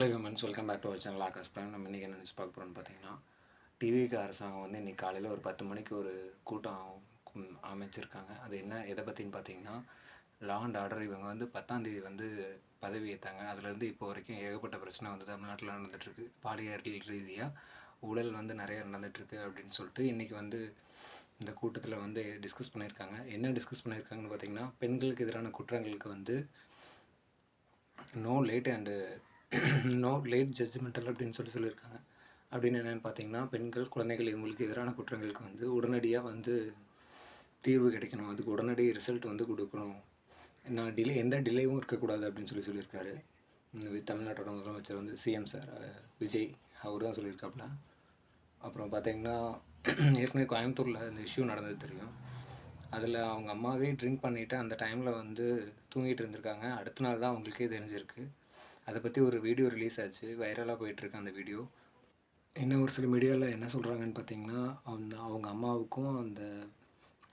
Hello humans, welcome back to our channel Akash Pran. நம்ம இன்றைக்கி என்ன நியூஸ் பார்க்க போகிறோம்னு பார்த்தீங்கன்னா, டிவிக்கு அரசாங்கம் வந்து இன்றைக்கி காலையில் ஒரு 10 மணிக்கு ஒரு கூட்டம் அமைச்சிருக்காங்க. அது என்ன எதை பற்றின்னு பார்த்தீங்கன்னா, லா அண்ட் ஆர்டர். இவங்க வந்து 10ஆம் தேதி வந்து பதவி ஏற்றாங்க. அதுலேருந்து இப்போ வரைக்கும் ஏகப்பட்ட பிரச்சனை வந்து தமிழ்நாட்டில் நடந்துகிட்ருக்கு. பாலியல் ரீதியாக ஊழல் வந்து நிறைய நடந்துகிட்ருக்கு அப்படின்னு சொல்லிட்டு இன்றைக்கி வந்து இந்த கூட்டத்தில் வந்து டிஸ்கஸ் பண்ணியிருக்காங்க. என்ன டிஸ்கஸ் பண்ணியிருக்காங்கன்னு பார்த்தீங்கன்னா, பெண்களுக்கு எதிரான குற்றங்களுக்கு வந்து நோ லேட் ஜட்ஜ்மெண்டல் அப்படின்னு சொல்லியிருக்காங்க. அப்படின்னு என்னென்னு பார்த்தீங்கன்னா, பெண்கள், குழந்தைகள் இவங்களுக்கு எதிரான குற்றங்களுக்கு வந்து உடனடியாக வந்து தீர்வு கிடைக்கணும். அதுக்கு உடனடி ரிசல்ட் வந்து கொடுக்கணும். எந்த டிலேவும் இருக்கக்கூடாது அப்படின்னு சொல்லியிருக்காரு. தமிழ்நாட்டோட முதலமைச்சர் வந்து சிஎம் சார் விஜய் அவர் தான் சொல்லியிருக்காப்புல. அப்புறம் பார்த்திங்கன்னா, ஏற்கனவே கோயம்புத்தூரில் இந்த இஷ்யூ நடந்தது தெரியும். அதில் அவங்க அம்மாவே ட்ரிங்க் பண்ணிவிட்டு அந்த டைமில் வந்து தூங்கிட்டு இருந்திருக்காங்க. அடுத்த நாள் தான் அவங்களுக்கே தெரிஞ்சிருக்கு. அதை பற்றி ஒரு வீடியோ ரிலீஸ் ஆச்சு, வைரலாக போயிட்டுருக்கு அந்த வீடியோ. இன்னும் ஒரு சில மீடியாவில் என்ன சொல்கிறாங்கன்னு பார்த்தீங்கன்னா, அவங்க அம்மாவுக்கும்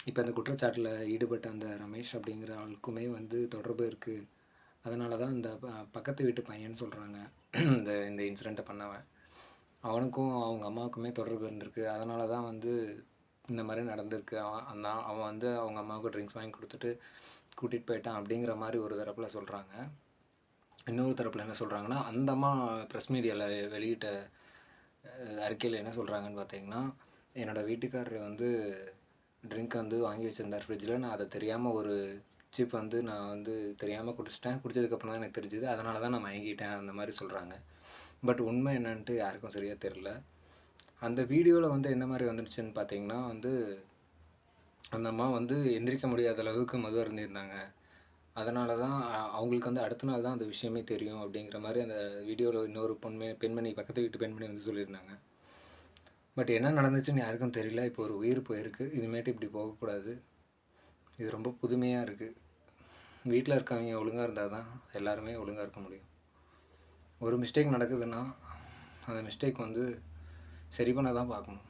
இப்போ அந்த குற்றச்சாட்டில் ஈடுபட்ட அந்த ரமேஷ் அப்படிங்கிற ஆளுக்குமே வந்து தொடர்பு இருக்குது. அதனால தான் இந்த பக்கத்து வீட்டு பையன் சொல்கிறாங்க, இந்த இன்சிடெண்ட்டை பண்ணவன் அவனுக்கும் அவங்க அம்மாவுக்குமே தொடர்பு இருந்திருக்கு. அதனால தான் வந்து இந்த மாதிரி நடந்திருக்கு. அவன் வந்து அவங்க அம்மாவுக்கு ட்ரிங்க்ஸ் வாங்கி கொடுத்துட்டு கூட்டிகிட்டு போயிட்டான் அப்படிங்கிற மாதிரி ஒரு தரப்பில் சொல்கிறாங்க. இன்னொரு தரப்பில் என்ன சொல்கிறாங்கன்னா, அந்த அம்மா ப்ரெஸ் மீடியாவில் வெளியிட்ட அறிக்கையில் என்ன சொல்கிறாங்கன்னு பார்த்தீங்கன்னா, என்னோடய வீட்டுக்காரர் வந்து ட்ரிங்க் வந்து வாங்கி வச்சுருந்தார் ஃப்ரிட்ஜில். நான் அதை தெரியாமல் ஒரு சிப் வந்து நான் வந்து தெரியாமல் குடிச்சிட்டேன். குடித்ததுக்கப்புறம் தான் எனக்கு தெரிஞ்சுது. அதனால தான் நான் மயங்கிட்டேன் அந்த மாதிரி சொல்கிறாங்க. பட் உண்மை என்னன்ட்டு யாருக்கும் சரியாக தெரில. அந்த வீடியோவில் வந்து எந்த மாதிரி வந்துடுச்சுன்னு பார்த்தீங்கன்னா, வந்து அந்த அம்மா வந்து எந்திரிக்க முடியாத அளவுக்கு மது அருந்திருந்தாங்க. அதனால தான் அவங்களுக்கு வந்து அடுத்த நாள் தான் அந்த விஷயமே தெரியும் அப்படிங்கிற மாதிரி அந்த வீடியோவில் இன்னொரு பெண்மணி பக்கத்து வீட்டு பெண்மணி வந்து சொல்லியிருந்தாங்க. பட் என்ன நடந்துச்சுன்னு யாருக்கும் தெரியல. இப்போ ஒரு உயிர் போயிருக்கு. இதுமேட்டு இப்படி போகக்கூடாது. இது ரொம்ப புதுமையாக இருக்குது. வீட்டில் இருக்கவங்க ஒழுங்காக இருந்தால் தான் எல்லாருமே ஒழுங்காக இருக்க முடியும். ஒரு மிஸ்டேக் நடக்குதுன்னா அந்த மிஸ்டேக் வந்து சரி பண்ண தான் பார்க்கணும்.